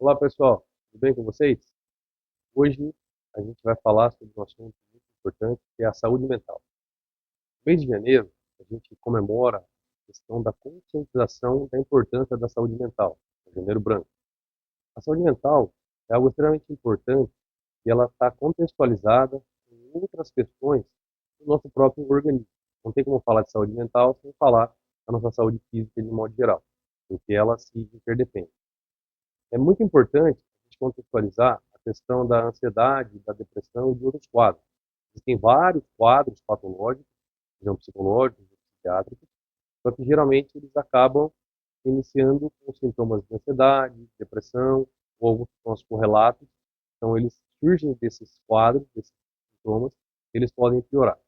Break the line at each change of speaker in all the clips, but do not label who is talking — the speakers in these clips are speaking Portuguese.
Olá pessoal, tudo bem com vocês? Hoje a gente vai falar sobre um assunto muito importante que é a saúde mental. No mês de janeiro, a gente comemora a questão da conscientização da importância da saúde mental, o Janeiro Branco. A saúde mental é algo extremamente importante e ela está contextualizada em outras questões do nosso próprio organismo. Não tem como falar de saúde mental sem falar da nossa saúde física de modo geral, porque ela se interdepende. É muito importante a gente contextualizar a questão da ansiedade, da depressão e de outros quadros. Existem vários quadros patológicos, sejam psicológicos ou psiquiátricos, só que geralmente eles acabam iniciando com sintomas de ansiedade, depressão ou alguns sintomas correlatos. Então, eles surgem desses quadros, desses sintomas, eles podem piorar.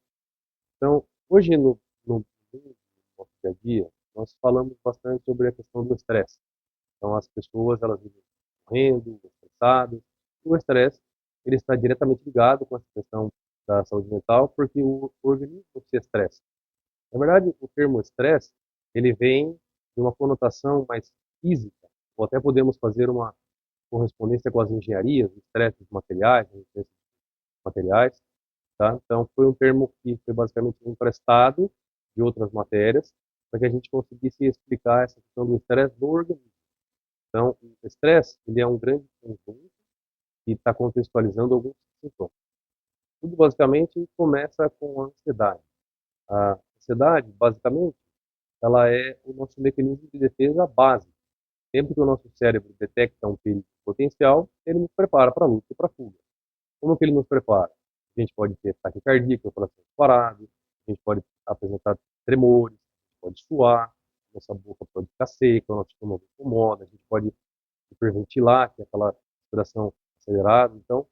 Então, hoje no nosso dia a dia, nós falamos bastante sobre a questão do estresse. Então, as pessoas, elas vivem correndo, estressadas. O estresse, ele está diretamente ligado com essa questão da saúde mental, porque o organismo se estressa. Na verdade, o termo estresse, ele vem de uma conotação mais física, ou até podemos fazer uma correspondência com as engenharias, estresses materiais, estresses materiais, tá? Então, foi um termo que foi basicamente emprestado de outras matérias, para que a gente conseguisse explicar essa questão do estresse do organismo. Então, o estresse, ele é um grande conjunto que está contextualizando alguns sintomas. Tudo basicamente começa com a ansiedade. A ansiedade, basicamente, ela é o nosso mecanismo de defesa básico. Sempre que o nosso cérebro detecta um perigo potencial, ele nos prepara para a luta e para a fuga. Como que ele nos prepara? A gente pode ter taquicardia, que é o coração disparado, a gente pode apresentar tremores, pode suar, nossa boca pode ficar seca, o nosso estômago incomoda, a gente pode hiperventilar, que é aquela respiração acelerada. Então,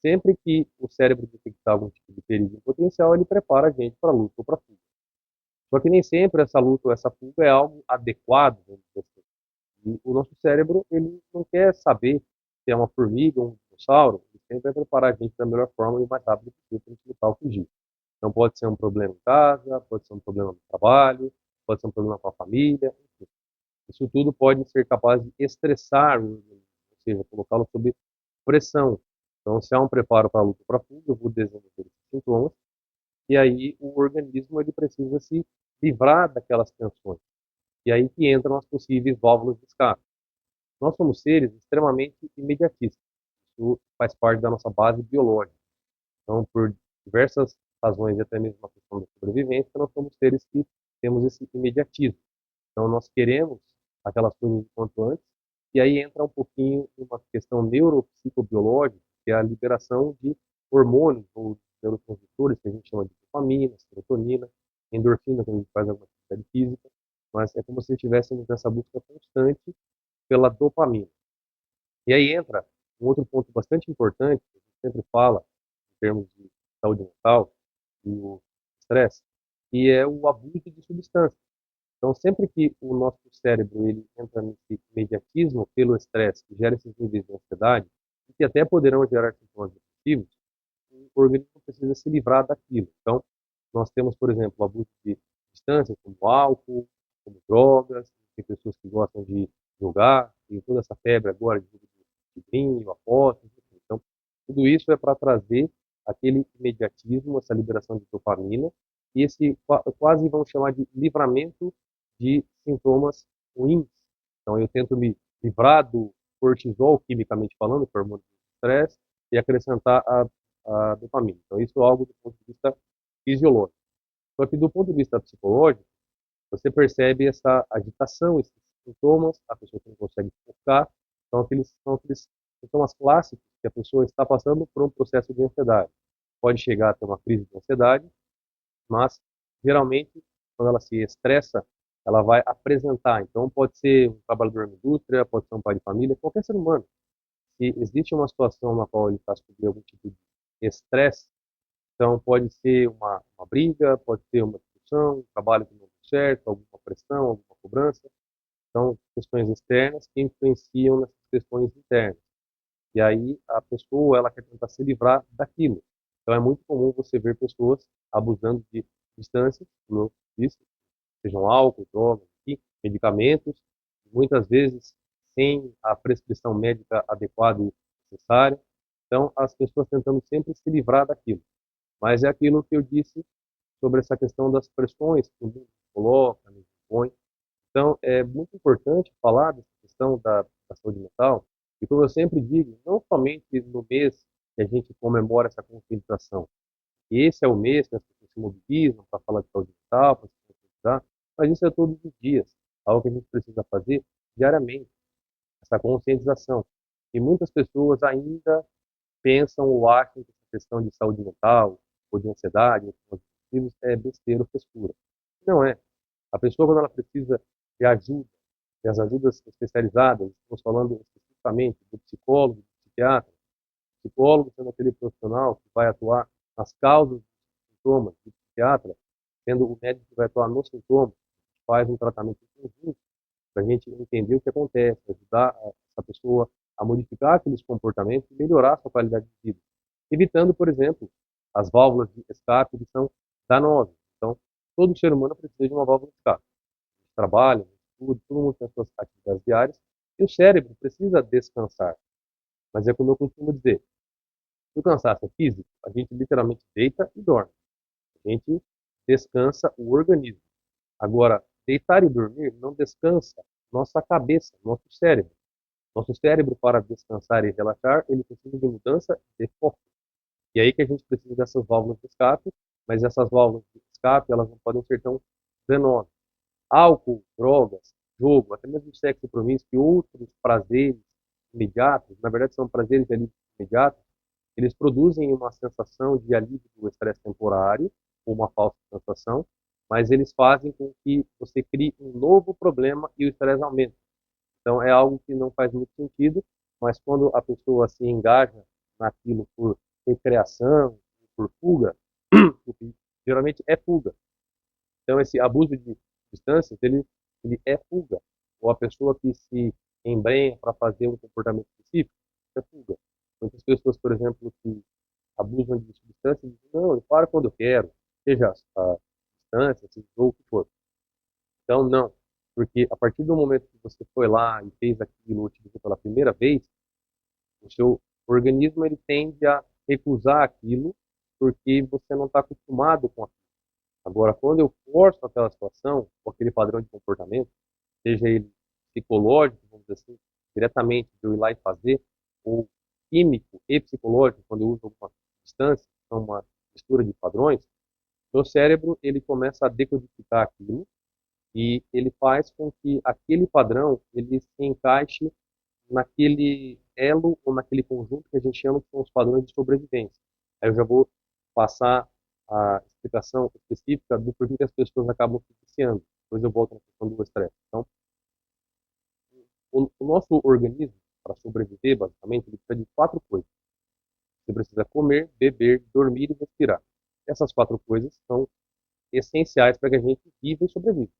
sempre que o cérebro detectar algum tipo de perigo em potencial, ele prepara a gente para a luta ou para a fuga. Só que nem sempre essa luta ou essa fuga é algo adequado, vamos dizer assim. E o nosso cérebro, ele não quer saber se é uma formiga ou um dinossauro, ele sempre vai preparar a gente da melhor forma e o mais rápido possível para a gente lutar ou fugir. Então pode ser um problema em casa, pode ser um problema no trabalho, pode ser um problema com a família, enfim. Isso tudo pode ser capaz de estressar o organismo, ou seja, colocá-lo sob pressão. Então, se há um preparo para a luta ou para a fuga, eu vou desenvolver esses sintomas, e aí o organismo ele precisa se livrar daquelas tensões. E aí que entram as possíveis válvulas de escape. Nós somos seres extremamente imediatistas. Isso faz parte da nossa base biológica. Então, por diversas razões, e até mesmo a questão da sobrevivência, nós somos seres que temos esse imediatismo. Então, nós queremos aquelas coisas o quanto antes, e aí entra um pouquinho uma questão neuropsicobiológica, que é a liberação de hormônios ou neurotransmissores, que a gente chama de dopamina, serotonina, endorfina, quando a gente faz alguma atividade física, mas é como se estivéssemos nessa busca constante pela dopamina. E aí entra um outro ponto bastante importante, que a gente sempre fala, em termos de saúde mental e o estresse, que é o abuso de substâncias. Então, sempre que o nosso cérebro ele entra nesse imediatismo pelo estresse, que gera esses níveis de ansiedade, e que até poderão gerar sintomas depressivos, o organismo precisa se livrar daquilo. Então, nós temos, por exemplo, o abuso de substâncias como álcool, como drogas, tem pessoas que gostam de jogar, tem toda essa febre agora de jogo de tigrinho, apostas, enfim. Então, tudo isso é para trazer aquele imediatismo, essa liberação de dopamina, e esse quase vamos chamar de livramento de sintomas ruins. Então, eu tento me livrar do cortisol, quimicamente falando, que é o hormônio do estresse, e acrescentar a dopamina. Então, isso é algo do ponto de vista fisiológico. Só que do ponto de vista psicológico, você percebe essa agitação, esses sintomas, a pessoa que não consegue focar, são aqueles sintomas clássicos que a pessoa está passando por um processo de ansiedade. Pode chegar a ter uma crise de ansiedade, mas geralmente, quando ela se estressa, ela vai apresentar. Então, pode ser um trabalhador na indústria, pode ser um pai de família, qualquer ser humano. Se existe uma situação na qual ele está sofrendo algum tipo de estresse, então pode ser uma briga, pode ser uma discussão, um trabalho que não deu certo, alguma pressão, alguma cobrança. São questões externas que influenciam nessas questões internas. E aí a pessoa ela quer tentar se livrar daquilo. Então é muito comum você ver pessoas abusando de substâncias, como eu disse, sejam álcool, drogas, enfim, medicamentos, muitas vezes sem a prescrição médica adequada e necessária. Então, as pessoas tentando sempre se livrar daquilo. Mas é aquilo que eu disse sobre essa questão das pressões que o mundo coloca, nos impõe. Então, é muito importante falar dessa questão da saúde mental, e como eu sempre digo, não somente no mês que a gente comemora essa conscientização. Esse é o mês que as pessoas se mobilizam para falar de saúde mental, para se conscientizar, mas isso é todos os dias, algo que a gente precisa fazer diariamente, essa conscientização. E muitas pessoas ainda pensam ou acham que essa questão de saúde mental, ou de ansiedade, ou de motivos, é besteira ou frescura. Não é. A pessoa, quando ela precisa de ajuda, e as ajudas especializadas, estamos falando especificamente do psicólogo, do psiquiatra, psicólogo sendo aquele profissional que vai atuar nas causas dos sintomas, do psiquiatra sendo o médico que vai atuar nos sintomas, faz um tratamento conjunto para a gente entender o que acontece, ajudar essa pessoa a modificar aqueles comportamentos e melhorar a sua qualidade de vida, evitando, por exemplo, as válvulas de escape que são danosas. Então, todo ser humano precisa de uma válvula de escape. A gente trabalha, a gente estuda, todo mundo tem as suas atividades diárias e o cérebro precisa descansar. Mas é como eu costumo dizer, se o cansaço é físico, a gente literalmente deita e dorme. A gente descansa o organismo. Agora, deitar e dormir não descansa nossa cabeça, nosso cérebro. Nosso cérebro, para descansar e relaxar, ele precisa de mudança de foco. E aí que a gente precisa dessas válvulas de escape, mas essas válvulas de escape, elas não podem ser tão danosas. Álcool, drogas, jogo, até mesmo sexo promíscuo e outros prazeres imediatos, na verdade são prazeres ali imediatos, eles produzem uma sensação de alívio do estresse temporário, ou uma falsa sensação, mas eles fazem com que você crie um novo problema e o estresse aumente. Então é algo que não faz muito sentido, mas quando a pessoa se engaja naquilo por recreação, por fuga, o que geralmente é fuga. Então esse abuso de substâncias, ele é fuga. Ou a pessoa que se embrenha para fazer um comportamento específico, é fuga. Muitas pessoas, por exemplo, que abusam de substâncias, dizem, não, eu paro quando eu quero, seja a substância, seja o que for. Então, não. Porque a partir do momento que você foi lá e fez aquilo, utilizou pela primeira vez, o seu organismo ele tende a recusar aquilo porque você não está acostumado com aquilo. Agora, quando eu forço aquela situação, com aquele padrão de comportamento, seja ele psicológico, vamos dizer assim, diretamente de eu ir lá e fazer, ou químico e psicológico, quando eu uso alguma substância, então uma mistura de padrões, meu cérebro ele começa a decodificar aquilo e ele faz com que aquele padrão ele se encaixe naquele elo ou naquele conjunto que a gente chama que são os padrões de sobrevivência. Aí eu já vou passar a explicação específica do porquê que as pessoas acabam se viciando. Depois eu volto na questão do estresse. Então, o nosso organismo, para sobreviver, basicamente, ele precisa de quatro coisas. Você precisa comer, beber, dormir e respirar. Essas quatro coisas são essenciais para que a gente viva e sobreviva.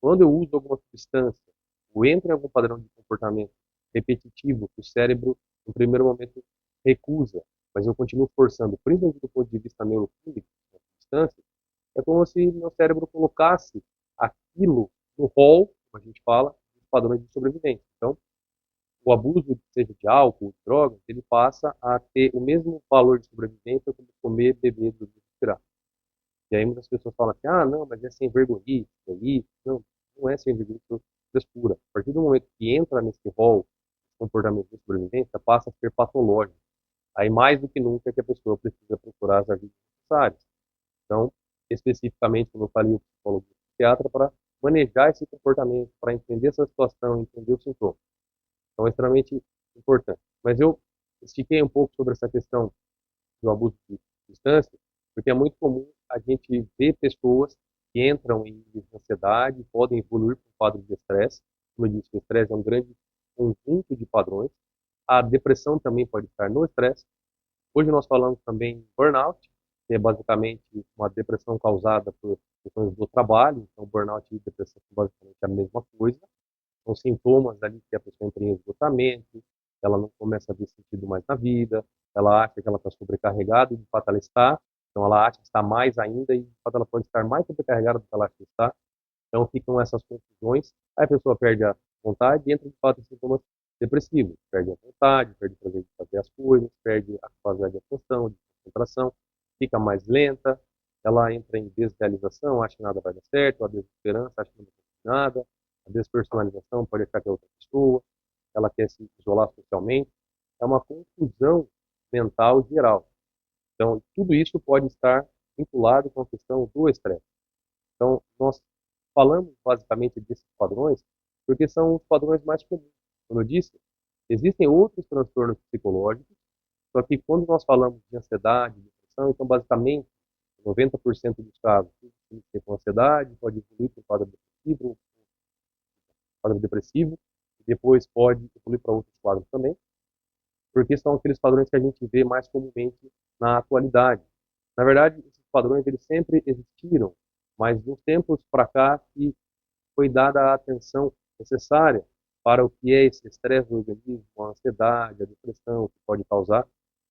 Quando eu uso alguma substância ou entro em algum padrão de comportamento repetitivo que o cérebro, no primeiro momento, recusa, mas eu continuo forçando, principalmente do ponto de vista neuroquímico, da substância, é como se meu cérebro colocasse aquilo no rol, como a gente fala, dos padrões de sobrevivência. Então, o abuso, seja de álcool, de drogas, ele passa a ter o mesmo valor de sobrevivência como comer, beber, dormir, respirar. E aí muitas pessoas falam assim, ah, não, mas é sem vergonhice, é isso. Não, não é sem vergonhice, é frescura. A partir do momento que entra nesse rol de comportamento de sobrevivência, passa a ser patológico. Aí mais do que nunca é que a pessoa precisa procurar as ajudas necessárias. Então, especificamente, como eu falei, o psicólogo e o psiquiatra para manejar esse comportamento, para entender essa situação, entender o sintoma. Então, é extremamente importante. Mas eu estiquei um pouco sobre essa questão do abuso de substâncias, porque é muito comum a gente ver pessoas que entram em ansiedade, podem evoluir para um quadro de estresse. Como eu disse, o estresse é um grande conjunto de padrões. A depressão também pode estar no estresse. Hoje nós falamos também em burnout, que é basicamente uma depressão causada por questões do trabalho. Então, burnout e depressão são basicamente a mesma coisa. São sintomas ali que a pessoa entra em esgotamento, ela não começa a ver sentido mais na vida, ela acha que ela está sobrecarregada, e de fato ela está, então ela acha que está mais ainda, e de fato ela pode estar mais sobrecarregada do que ela acha que está. Então ficam essas confusões, aí a pessoa perde a vontade, e entra de fato em sintomas depressivos. Perde a vontade, perde o prazer de fazer as coisas, perde a capacidade de atenção, de concentração, fica mais lenta, ela entra em desrealização, acha que nada vai dar certo, a desesperança, acha que não vai conseguir nada, a despersonalização pode achar que é outra pessoa, ela quer se isolar socialmente. É uma confusão mental geral. Então, tudo isso pode estar vinculado com a questão do estresse. Então, nós falamos basicamente desses padrões porque são os padrões mais comuns. Como eu disse, existem outros transtornos psicológicos, só que quando nós falamos de ansiedade, depressão, então basicamente 90% dos casos tem que ser com ansiedade, pode evoluir para um quadro depressivo, e depois pode evoluir para outros quadros também, porque são aqueles padrões que a gente vê mais comumente na atualidade. Na verdade, esses padrões eles sempre existiram, mas nos tempos para cá que foi dada a atenção necessária para o que é esse estresse do organismo, a ansiedade, a depressão que pode causar.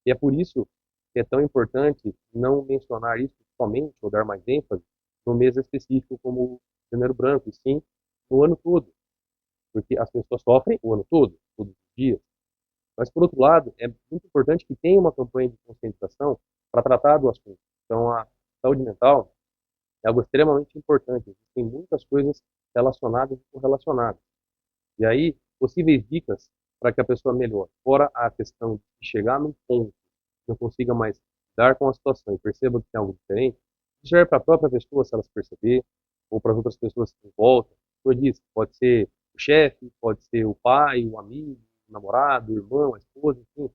E é por isso que é tão importante não mencionar isso somente ou dar mais ênfase no mês específico como o Janeiro Branco, e sim no ano todo, porque as pessoas sofrem o ano todo, todos os dias. Mas, por outro lado, é muito importante que tenha uma campanha de conscientização para tratar do assunto. Então, a saúde mental é algo extremamente importante. Existem muitas coisas relacionadas e correlacionadas. E aí, possíveis dicas para que a pessoa melhore. Fora a questão de chegar num ponto que não consiga mais lidar com a situação e perceba que tem algo diferente, isso serve para a própria pessoa, se ela se perceber, ou para as outras pessoas em volta. Como eu disse, pode ser o chefe, pode ser o pai, o amigo, o namorado, o irmão, a esposa, enfim.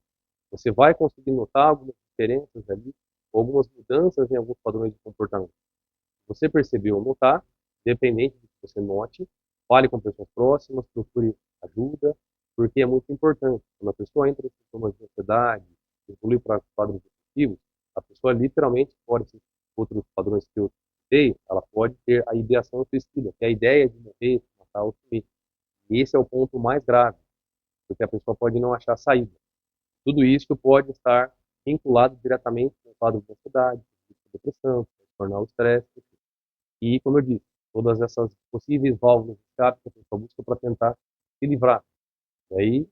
Você vai conseguir notar algumas diferenças ali, algumas mudanças em alguns padrões de comportamento. Você percebeu ou notar, independente do que você note, fale com pessoas próximas, procure ajuda, porque é muito importante. Quando a pessoa entra em sintomas de ansiedade, evolui para quadros depressivos, a pessoa literalmente pode, esses outros padrões que eu citei, ela pode ter a ideação suicida, que é a ideia de morrer, matar ou sumir. E esse é o ponto mais grave, porque a pessoa pode não achar saída. Tudo isso pode estar vinculado diretamente com o quadro de ansiedade, de depressão, pode tornar o estresse. E, como eu disse, todas essas possíveis válvulas de escape que a pessoa busca para tentar se livrar. E aí,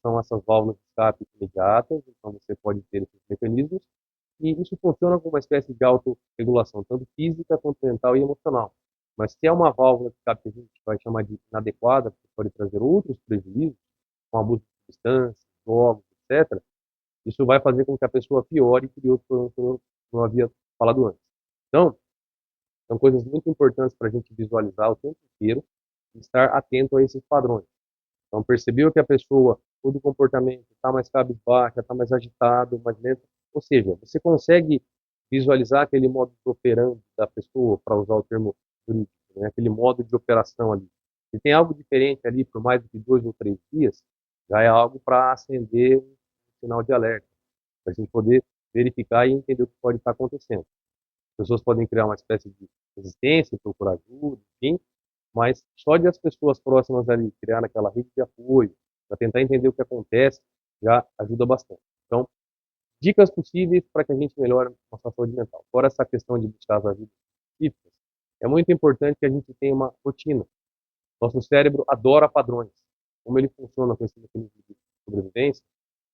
são essas válvulas de escape imediatas, então você pode ter esses mecanismos, e isso funciona como uma espécie de autorregulação, tanto física quanto mental e emocional. Mas se é uma válvula de escape que a gente vai chamar de inadequada, que pode trazer outros prejuízos, com abuso de substâncias, jogos, etc., isso vai fazer com que a pessoa piore e crie outros problemas que eu não havia falado antes. Então, são coisas muito importantes para a gente visualizar o tempo inteiro e estar atento a esses padrões. Então, percebeu que a pessoa, todo o comportamento está mais cabisbaixa, está mais agitado, mais lento. Ou seja, você consegue visualizar aquele modo de operando da pessoa, para usar o termo jurídico, né? Aquele modo de operação ali. Se tem algo diferente ali por mais do que 2 ou 3 dias, já é algo para acender um sinal de alerta, para a gente poder verificar e entender o que pode estar acontecendo. As pessoas podem criar uma espécie de resistência, procurar ajuda, enfim, mas só de as pessoas próximas ali criar aquela rede de apoio, para tentar entender o que acontece, já ajuda bastante. Então, dicas possíveis para que a gente melhore a nossa saúde mental. Fora essa questão de buscar as ajudas específicas, é muito importante que a gente tenha uma rotina. Nosso cérebro adora padrões. Como ele funciona com esse mecanismo de sobrevivência,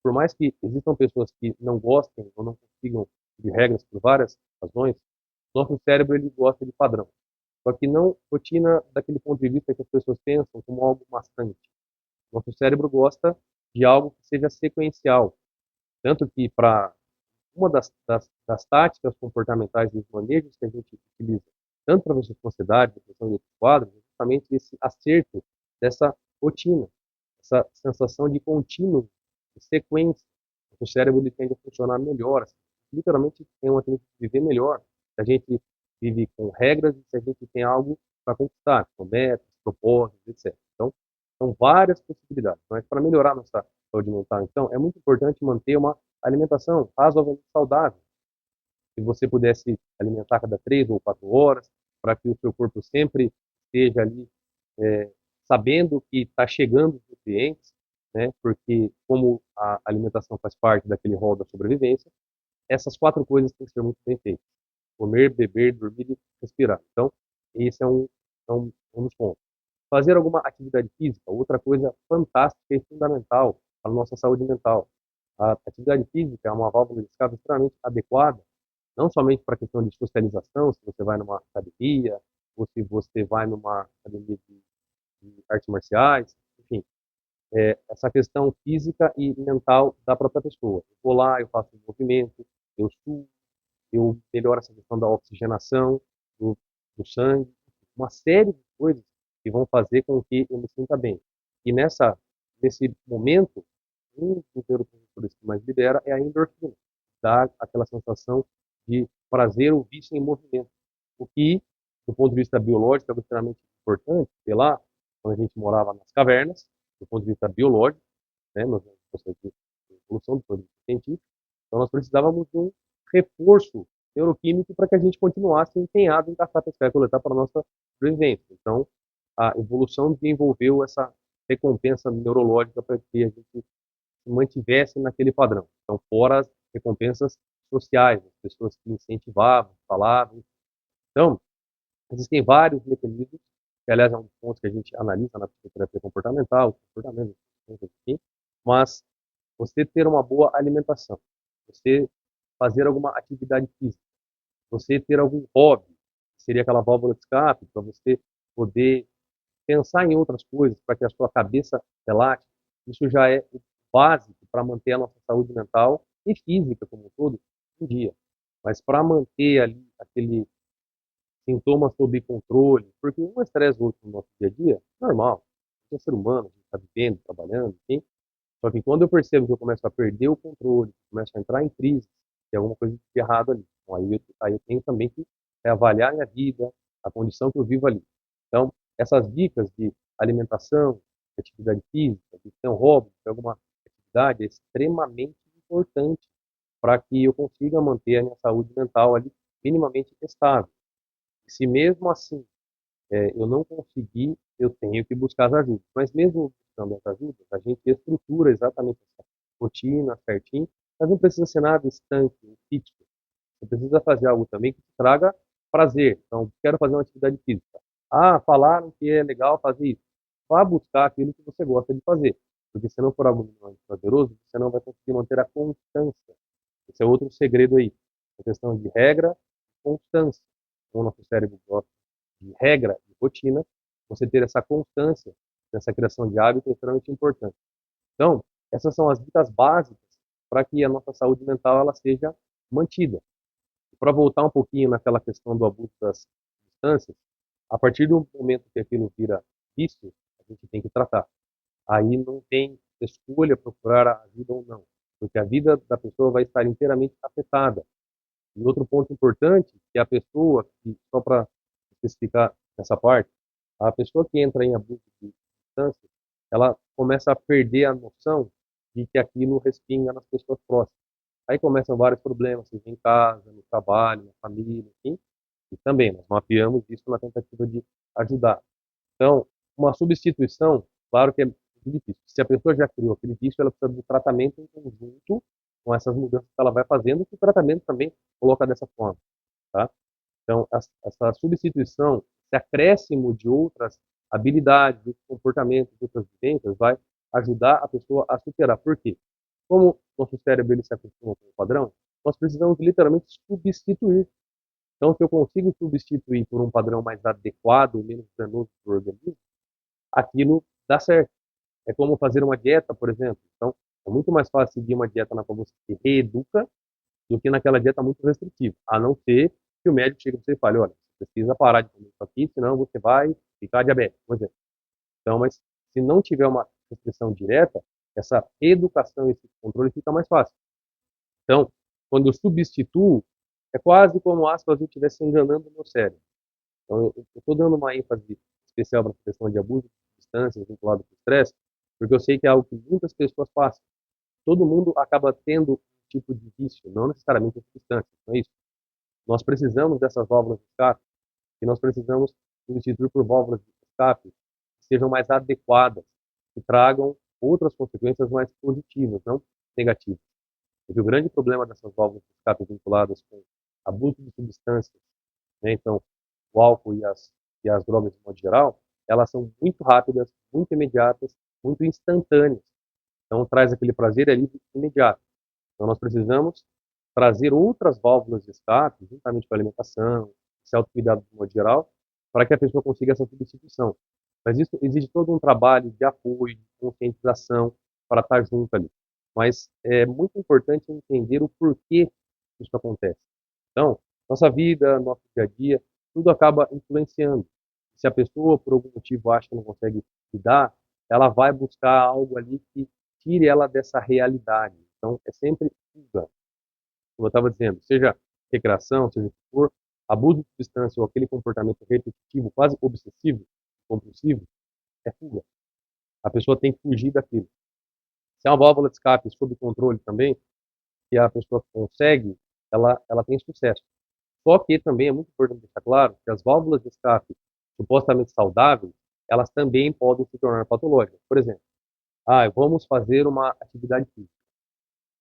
por mais que existam pessoas que não gostem ou não consigam de regras por várias razões, nosso cérebro ele gosta de padrão. Só que não rotina daquele ponto de vista que as pessoas pensam como algo maçante. Nosso cérebro gosta de algo que seja sequencial. Tanto que para uma das táticas comportamentais dos manejos que a gente utiliza, tanto para pessoas com ansiedade, depressão e outros quadros, é justamente esse acerto dessa rotina, essa sensação de contínuo, de sequência. O cérebro ele tende a funcionar melhor, assim. Literalmente tem uma tendência de viver melhor. Se a gente vive com regras e se a gente tem algo para conquistar, com metas, propósitos, etc. Então, são várias possibilidades. Mas para melhorar nossa saúde mental, então, é muito importante manter uma alimentação razoavelmente saudável. Se você pudesse alimentar cada 3 ou 4 horas, para que o seu corpo sempre esteja ali sabendo que está chegando os nutrientes, né? Porque como a alimentação faz parte daquele rol da sobrevivência, essas 4 coisas têm que ser muito bem feitas: comer, beber, dormir e respirar. Então, esse é um dos pontos. Fazer alguma atividade física, outra coisa fantástica e fundamental para a nossa saúde mental. A atividade física é uma válvula de escape extremamente adequada, não somente para a questão de socialização, se você vai numa academia, ou se você vai numa academia de artes marciais, enfim, essa questão física e mental da própria pessoa. Eu vou lá, eu faço um movimento, eu suo, eu melhoro essa questão da oxigenação do, do sangue, uma série de coisas que vão fazer com que eu me sinta bem. E nesse momento, um dos neurotransmissores que mais libera é a endorfina, dá aquela sensação de prazer ou vício em movimento. O que, do ponto de vista biológico, é extremamente importante, sei lá, quando a gente morava nas cavernas, do ponto de vista biológico, né, nos processos de evolução, do ponto de vista científico, então nós precisávamos de um reforço neuroquímico para que a gente continuasse empenhado em caçar, pescar e coletar para a nossa sobrevivência. Então, a evolução desenvolveu essa recompensa neurológica para que a gente se mantivesse naquele padrão. Então, fora as recompensas sociais, as pessoas que incentivavam, falavam. Então, existem vários mecanismos, que aliás é um dos pontos que a gente analisa na psicoterapia comportamental, comportamento, enfim, mas você ter uma boa alimentação, você fazer alguma atividade física, você ter algum hobby, seria aquela válvula de escape, para você poder pensar em outras coisas, para que a sua cabeça relaxe, isso já é o básico para manter a nossa saúde mental e física como um todo em dia. Mas para manter ali aquele sintoma sob controle, porque um estresse o outro no nosso dia a dia, normal, a gente é ser humano, a gente está vivendo, trabalhando, enfim. Só que quando eu percebo que eu começo a perder o controle, começo a entrar em crise, tem alguma coisa de errado ali. Então, aí eu tenho também que avaliar minha vida, a condição que eu vivo ali. Então, essas dicas de alimentação, de atividade física, de ter um hobby, de ter alguma atividade, é extremamente importante para que eu consiga manter a minha saúde mental ali minimamente estável. Se mesmo assim eu não conseguir, eu tenho que buscar as ajudas. Mas mesmo buscando as ajudas, a gente estrutura exatamente essa rotina certinho, mas não precisa ser nada estanque, fixo. Você precisa fazer algo também que te traga prazer. Então, quero fazer uma atividade física. Ah, falaram que é legal fazer isso. Vá buscar aquilo que você gosta de fazer. Porque se não for algo minimamente prazeroso, você não vai conseguir manter a constância. Esse é outro segredo aí. A questão de regra e constância. Como o nosso cérebro gosta de regra e rotina, você ter essa constância nessa criação de hábito é extremamente importante. Então, essas são as dicas básicas para que a nossa saúde mental ela seja mantida. Para voltar um pouquinho naquela questão do abuso das substâncias, a partir do momento que aquilo vira vício, a gente tem que tratar. Aí não tem escolha procurar a ajuda ou não, porque a vida da pessoa vai estar inteiramente afetada. E outro ponto importante é a pessoa que, só para especificar essa parte, a pessoa que entra em abuso de substâncias, ela começa a perder a noção de que aquilo respinga nas pessoas próximas. Aí começam vários problemas, seja em casa, no trabalho, na família, enfim. E também nós mapeamos isso na tentativa de ajudar. Então, uma substituição, claro que é muito difícil. Se a pessoa já criou aquele vício, ela precisa de tratamento em conjunto com essas mudanças que ela vai fazendo, que o tratamento também coloca dessa forma, tá? Então, essa substituição, esse acréscimo de outras habilidades, de outros comportamentos, de outras vivências, vai ajudar a pessoa a superar. Por quê? Como nosso cérebro ele se acostuma com o padrão, nós precisamos literalmente substituir. Então, se eu consigo substituir por um padrão mais adequado, menos danoso para o organismo, aquilo dá certo. É como fazer uma dieta, por exemplo. Então, é muito mais fácil seguir uma dieta na qual você se reeduca do que naquela dieta muito restritiva. A não ser que o médico chegue para você e fale, olha, você precisa parar de comer isso aqui, senão você vai ficar diabético, por exemplo. Então, mas se não tiver uma restrição direta, essa educação, esse controle fica mais fácil. Então, quando eu substituo, é quase como, aspas, eu estivesse enganando o meu cérebro. Então, eu estou dando uma ênfase especial para a questão de abuso de substâncias vinculado com o estresse, porque eu sei que é algo que muitas pessoas passam. Todo mundo acaba tendo um tipo de vício, não necessariamente a substância, não é isso? Nós precisamos dessas válvulas de escape e nós precisamos substituir por válvulas de escape que sejam mais adequadas, que tragam outras consequências mais positivas, não negativas. Porque o grande problema dessas válvulas de escape vinculadas com abuso de substâncias, né, então o álcool e as drogas de modo geral, elas são muito rápidas, muito imediatas, muito instantâneas. Então traz aquele prazer ali imediato. Então nós precisamos trazer outras válvulas de escape, juntamente com a alimentação, esse autocuidado de modo geral, para que a pessoa consiga essa substituição. Mas isso exige todo um trabalho de apoio, de conscientização, para estar junto ali. Mas é muito importante entender o porquê isso acontece. Então, nossa vida, nosso dia a dia, tudo acaba influenciando. Se a pessoa, por algum motivo, acha que não consegue lidar, ela vai buscar algo ali que tire ela dessa realidade. Então, é sempre fuga. Como eu estava dizendo, seja recreação, seja o que for, abuso de substância ou aquele comportamento repetitivo, quase obsessivo, compulsivo, é fuga. A pessoa tem que fugir daquilo. Se é uma válvula de escape sob controle também, que a pessoa consegue, ela tem sucesso. Só que também é muito importante deixar claro que as válvulas de escape supostamente saudáveis, elas também podem se tornar patológicas. Por exemplo, vamos fazer uma atividade física.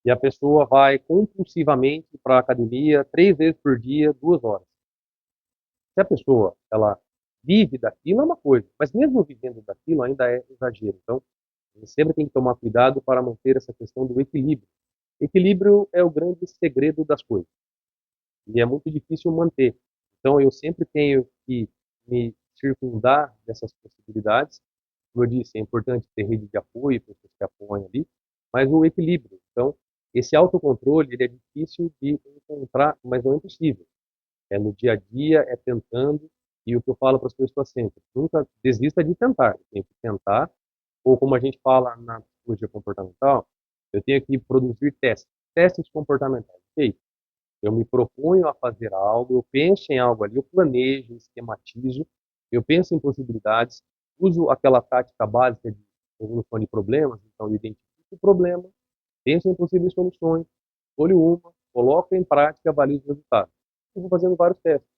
E a pessoa vai compulsivamente para a academia 3 vezes por dia, 2 horas. Se a pessoa ela vive daquilo é uma coisa, mas mesmo vivendo daquilo ainda é exagero. Então, a gente sempre tem que tomar cuidado para manter essa questão do equilíbrio. Equilíbrio é o grande segredo das coisas e é muito difícil manter. Então, eu sempre tenho que me circundar dessas possibilidades. Como eu disse, é importante ter rede de apoio, pessoas que apoiam ali, mas o equilíbrio. Então, esse autocontrole ele é difícil de encontrar, mas não é impossível. É no dia a dia, é tentando, e o que eu falo para as pessoas sempre, nunca desista de tentar, tem que tentar, ou como a gente fala na psicologia comportamental, eu tenho que produzir testes comportamentais. Ok, eu me proponho a fazer algo, eu penso em algo ali, eu planejo, esquematizo, eu penso em possibilidades, uso aquela tática básica de resolução de problemas, então eu identifico o problema, penso em possíveis soluções, escolho uma, coloco em prática e avalio os resultados. Eu vou fazendo vários testes.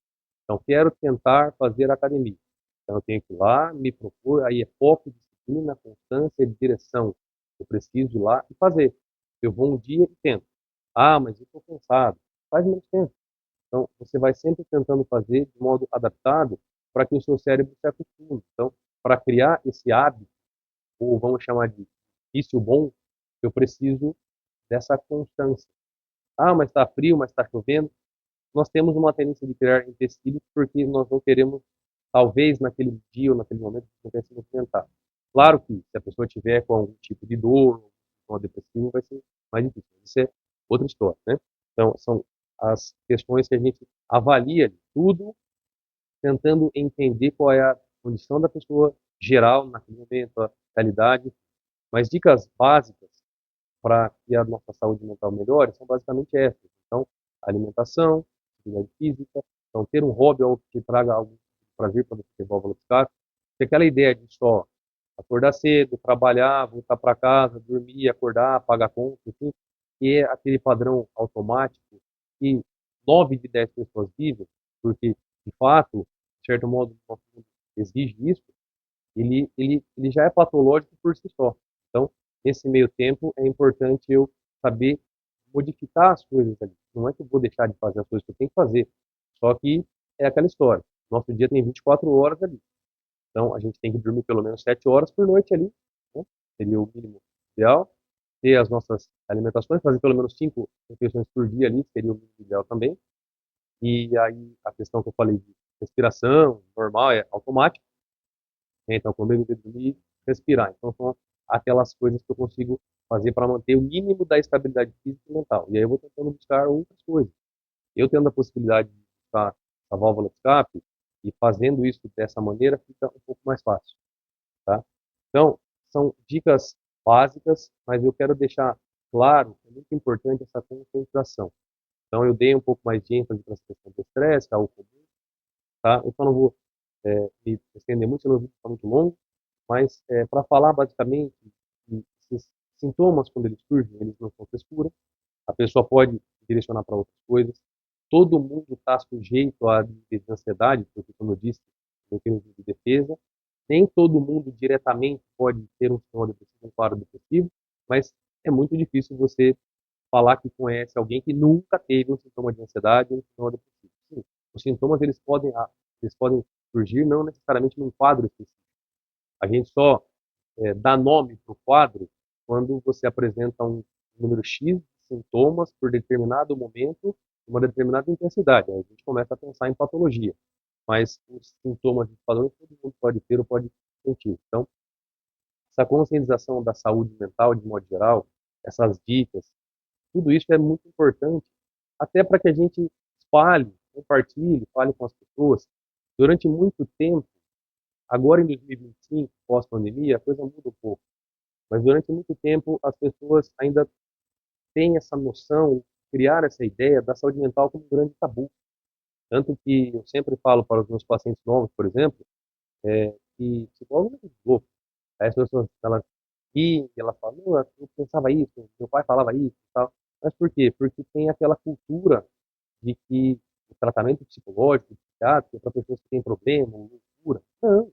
Então, quero tentar fazer academia. Então, eu tenho que ir lá, me propor, aí é foco, disciplina, constância, direção. Eu preciso ir lá e fazer. Eu vou um dia e tento. Mas eu estou cansado. Faz menos tempo. Então, você vai sempre tentando fazer de modo adaptado para que o seu cérebro se acostume. Então, para criar esse hábito, ou vamos chamar de vício bom, eu preciso dessa constância. Mas está frio, mas está chovendo. Nós temos uma tendência de criar empecilhos porque nós não queremos, talvez naquele dia ou naquele momento, não quer se movimentar. Claro que se a pessoa tiver com algum tipo de dor, ou depressivo, vai ser mais difícil. Isso é outra história, né? Então, são as questões que a gente avalia tudo tentando entender qual é a condição da pessoa geral naquele momento, a realidade, mas dicas básicas para que a nossa saúde mental melhore são basicamente essas. Então, alimentação, atividade física, então ter um hobby algo que te traga algum prazer para você ter válvula de escape. Porque aquela ideia de só acordar cedo, trabalhar, voltar para casa, dormir, acordar, pagar conta, enfim, que é aquele padrão automático que 9 de 10 pessoas vivem, porque, de fato, de certo modo, o nosso mundo exige isso, ele já é patológico por si só. Então, nesse meio tempo, é importante eu saber modificar as coisas ali. Não é que eu vou deixar de fazer as coisas que eu tenho que fazer, só que é aquela história. Nosso dia tem 24 horas ali. Então, a gente tem que dormir pelo menos 7 horas por noite ali, né? Seria o mínimo ideal. Ter as nossas alimentações, fazer pelo menos 5 refeições por dia ali, seria o mínimo ideal também. E aí, a questão que eu falei de respiração, normal, é automático, né? Então, comer, beber, dormir, respirar. Então, são aquelas coisas que eu consigo fazer para manter o mínimo da estabilidade física e mental. E aí eu vou tentando buscar outras coisas. Eu tendo a possibilidade de buscar a válvula de escape e fazendo isso dessa maneira fica um pouco mais fácil, tá? Então, são dicas básicas, mas eu quero deixar claro que é muito importante essa conscientização. Então, eu dei um pouco mais de ênfase para essa questão do estresse, que é algo comum, tá? Eu só não vou me estender muito, senão o vídeo fica muito longo, mas para falar basicamente que esses sintomas, quando eles surgem, eles não são frescura, a pessoa pode direcionar para outras coisas, todo mundo está sujeito a níveis de ansiedade, porque, como eu disse, mecanismo de defesa, nem todo mundo diretamente pode ter um sintoma depressivo, um quadro depressivo, mas é muito difícil você falar que conhece alguém que nunca teve um sintoma de ansiedade ou um sintoma depressivo. Sim, os sintomas eles podem surgir não necessariamente num quadro específico, A gente só dá nome para o quadro quando você apresenta um número X de sintomas por determinado momento, uma determinada intensidade. Aí a gente começa a pensar em patologia. Mas os sintomas de padrão todo mundo pode ter ou pode sentir. Então, essa conscientização da saúde mental, de modo geral, essas dicas, tudo isso é muito importante, até para que a gente espalhe, compartilhe, fale com as pessoas. Durante muito tempo, agora em 2025, pós-pandemia, a coisa muda um pouco. Mas durante muito tempo, as pessoas ainda têm essa noção, criaram essa ideia da saúde mental como um grande tabu. Tanto que eu sempre falo para os meus pacientes novos, por exemplo, que psicólogo é muito louco. Aí as pessoas, elas riem, elas falam, não, eu pensava isso, meu pai falava isso e tal. Mas por quê? Porque tem aquela cultura de que o tratamento psicológico, psiquiátrico, é para pessoas que têm problema, loucura. Não.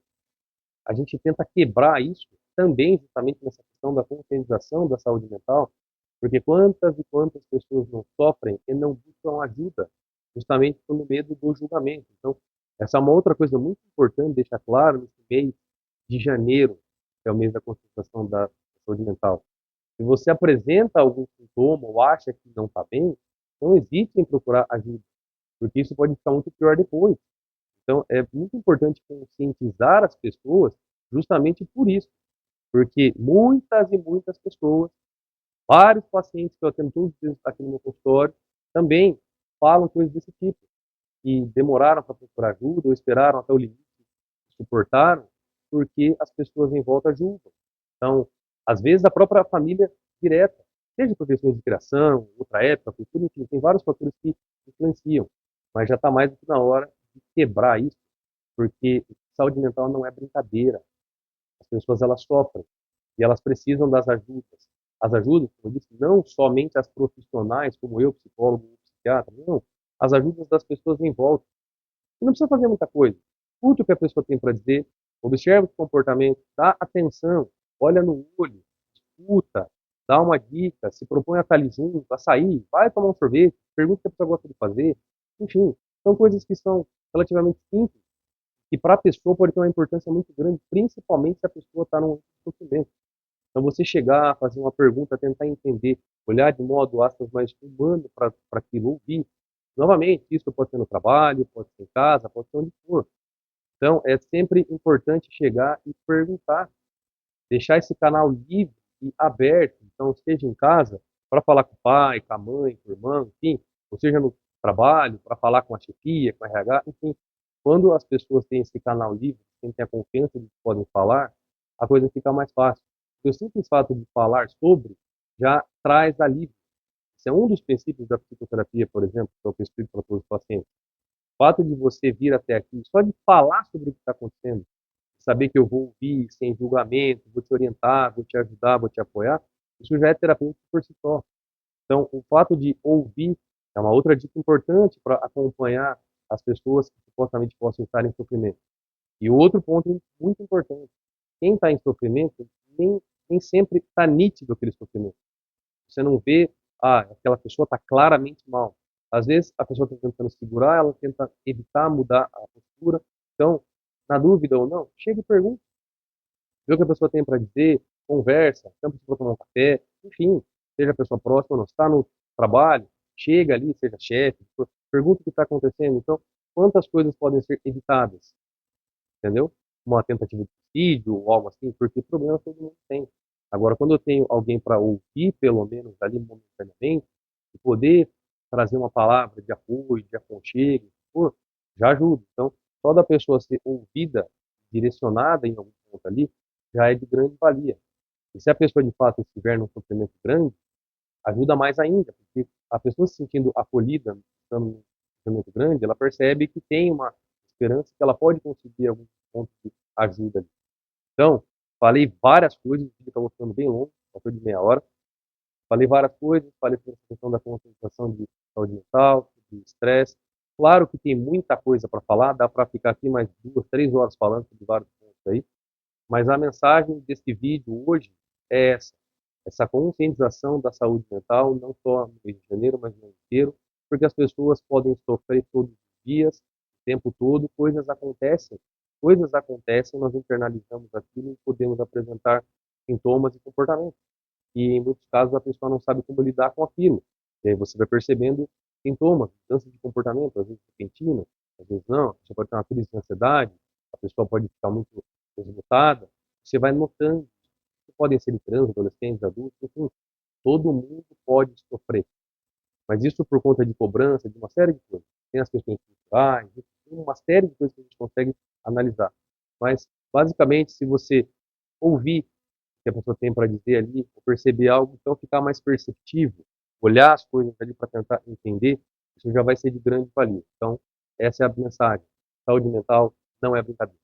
A gente tenta quebrar isso também justamente nessa questão da conscientização da saúde mental, porque quantas e quantas pessoas não sofrem e não buscam ajuda, justamente pelo medo do julgamento. Então, essa é uma outra coisa muito importante deixar claro nesse mês de janeiro, que é o mês da conscientização da saúde mental. Se você apresenta algum sintoma ou acha que não está bem, não hesite em procurar ajuda, porque isso pode ficar muito pior depois. Então, é muito importante conscientizar as pessoas justamente por isso, porque muitas e muitas pessoas, vários pacientes que eu atendo todos os dias aqui no meu consultório, também falam coisas desse tipo, que demoraram para procurar ajuda ou esperaram até o limite, suportaram, porque as pessoas em volta julgam. Então, às vezes a própria família direta, seja por questões de criação, outra época, cultura, enfim, tem vários fatores que influenciam, mas já está mais do que na hora de quebrar isso, porque saúde mental não é brincadeira. As pessoas elas sofrem e elas precisam das ajudas. As ajudas, como eu disse, não somente as profissionais, como eu, psicólogo ou psiquiatra, não. As ajudas das pessoas em volta. Você não precisa fazer muita coisa. Escuta o que a pessoa tem para dizer, observa o comportamento, dá atenção, olha no olho, escuta, dá uma dica, se propõe a estar ali junto, a sair, vai tomar um sorvete, pergunta o que a pessoa gosta de fazer. Enfim, são coisas que são relativamente simples e para a pessoa pode ter uma importância muito grande, principalmente se a pessoa está num sofrimento. Então, você chegar, fazer uma pergunta, tentar entender, olhar de modo, aspas, mais humano para aquilo, ouvir. Novamente, isso pode ser no trabalho, pode ser em casa, pode ser onde for. Então, é sempre importante chegar e perguntar, deixar esse canal livre e aberto. Então, seja em casa, para falar com o pai, com a mãe, com o irmão, enfim, ou seja no trabalho, para falar com a chefia, com a RH, enfim. Quando as pessoas têm esse canal livre, têm a confiança de que podem falar, a coisa fica mais fácil. O simples fato de falar sobre já traz alívio. Esse é um dos princípios da psicoterapia, por exemplo, que eu explico para todos os pacientes. O fato de você vir até aqui, só de falar sobre o que está acontecendo, saber que eu vou ouvir sem julgamento, vou te orientar, vou te ajudar, vou te apoiar, isso já é terapêutico por si só. Então, o fato de ouvir é uma outra dica importante para acompanhar as pessoas que supostamente possam estar em sofrimento. E outro ponto muito importante, quem está em sofrimento nem sempre está nítido aquele sofrimento. Você não vê, aquela pessoa está claramente mal. Às vezes a pessoa está tentando segurar, ela tenta evitar mudar a postura. Então, na dúvida ou não, chega e pergunta. Vê o que a pessoa tem para dizer, conversa, chama a pessoa para tomar um café, enfim, seja a pessoa próxima ou não, está no trabalho, chega ali, seja chefe, pergunta o que está acontecendo. Então, quantas coisas podem ser evitadas, entendeu? Uma tentativa de suicídio ou algo assim, porque problemas todo mundo tem. Agora, quando eu tenho alguém para ouvir, pelo menos ali momentaneamente, e poder trazer uma palavra de apoio, de aconchego, pô, já ajuda. Então, só da pessoa ser ouvida, direcionada em algum ponto ali, já é de grande valia. E se a pessoa de fato estiver num sofrimento grande, ajuda mais ainda, porque a pessoa se sentindo acolhida, estando num sofrimento grande, ela percebe que tem uma esperança que ela pode conseguir algum ponto de ajuda ali. Então, falei várias coisas, o vídeo acabou ficando bem longo, passou de meia hora. Falei várias coisas, falei sobre a questão da conscientização de saúde mental, de estresse. Claro que tem muita coisa para falar, dá para ficar aqui mais 2, 3 horas falando sobre vários pontos aí, mas a mensagem desse vídeo hoje é essa conscientização da saúde mental, não só no mês de janeiro, mas no ano inteiro, porque as pessoas podem sofrer todos os dias, o tempo todo, coisas acontecem coisas acontecem, nós internalizamos aquilo e podemos apresentar sintomas e comportamentos. E em muitos casos a pessoa não sabe como lidar com aquilo. E aí você vai percebendo sintomas, mudança de comportamento, às vezes repentina, às vezes não. A pessoa pode ter uma crise de ansiedade, a pessoa pode ficar muito esgotada. Você vai notando que podem ser crianças, adolescentes, adultos, enfim, todo mundo pode sofrer. Mas isso por conta de cobrança, de uma série de coisas. Tem as questões culturais, tem uma série de coisas que a gente consegue analisar. Mas, basicamente, se você ouvir o que a pessoa tem para dizer ali, ou perceber algo, então ficar mais perceptivo, olhar as coisas ali para tentar entender, isso já vai ser de grande valia. Então, essa é a mensagem. Saúde mental não é brincadeira.